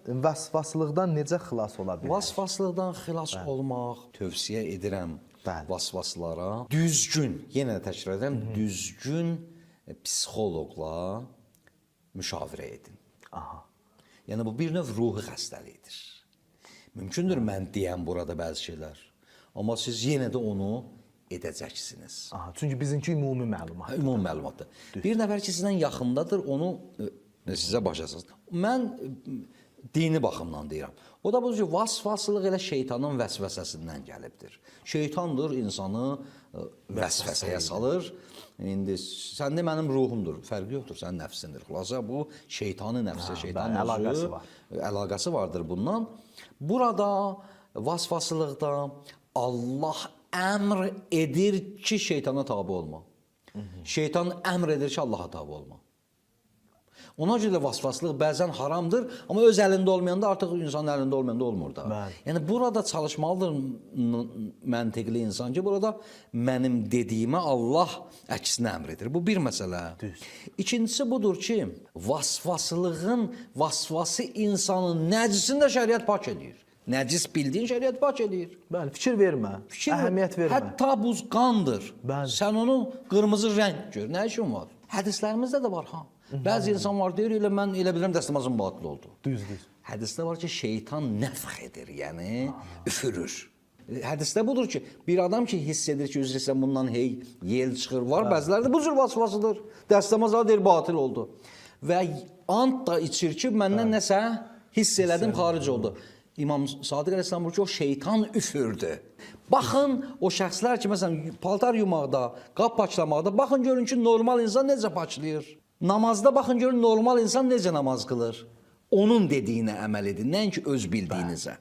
Vasvasılıqdan necə xilas ola bilər? Vasvaslıqdan xilas olmaq tövsiyə edirəm Bəli. vasvaslara. Düzgün, yenə də təkrar edirəm, düzgün psixoloqla müşavirə edin. Aha. Yəni bu bir növ ruhi xəstəlikdir. Mümkündür mən deyəm burada bəzi şeylər, amma siz yenə də onu edəcəksiniz. Aha, çünki bizimki ümumi məlumat. Ümumi məlumatdır. Bir nəfər ki, sizdən yaxındadır, onu sizə başlasınız. Mən dini baxımdan deyirəm. O da bu ki, vasvasılıq elə şeytanın vəsvəsəsindən gəlibdir. Şeytandır, insanı vəsvəsəyə salır. İndi sən də mənim ruhumdur, fərqi yoxdur, sənin nəfsindir. Xülasə bu şeytanın nəfsi, şeytanın əlaqəsi var. Əlaqəsi vardır bundan. Burada vasvasılıqda Allah əmr edir ki, şeytana tabi olma. Şeytan əmr edir ki, Allaha tabi olma. Ona görə vasvaslıq bəzən haramdır, amma öz əlində olmayanda artıq insanın əlində olmayanda olmur da. Bəli. Yəni burada çalışmalıdır məntiqli insan ki, burada mənim dediyimə Allah əksinə əmr edir. Bu bir məsələ. Düz. İkincisi budur ki, vasvaslığın vasvası insanın nəcisini də şəriət pak edir. Nəcis bildiyin şəriət pak edir. Bəli, fikir vermə, əhəmiyyət vermə. Hətta buz qandır. Bəli. Sən onu qırmızı rəng gör. Nə işin var? Hədislərimizdə də var ha. Bəzi insan var deyir, elə mən elə bilirəm dəstəmazım batil oldu. Düz. Hədisdə var ki, şeytan nəfx edir, yəni üfürür. Hədisdə budur ki, bir adam ki hiss edir ki, üzr istəyirəm bundan hey yel çıxır var. Bəziləri də bu cür vasvasıdır. Dəstəmaz deyir batil oldu. Və ant da içir ki, məndən nəsə hiss elədim, xaric oldu. İmam Sadiq Əleyhisselam buyurur ki, o şeytan üfürdü. Baxın o şəxslər ki, məsələn, paltar yumaqda, qap paçlamaqda, baxın görün ki, normal insan necə paçlayır. Namazda baxın görün normal insan necə namaz qılır. Onun dediyinə əməl edin, nəinki öz bildiyinizə.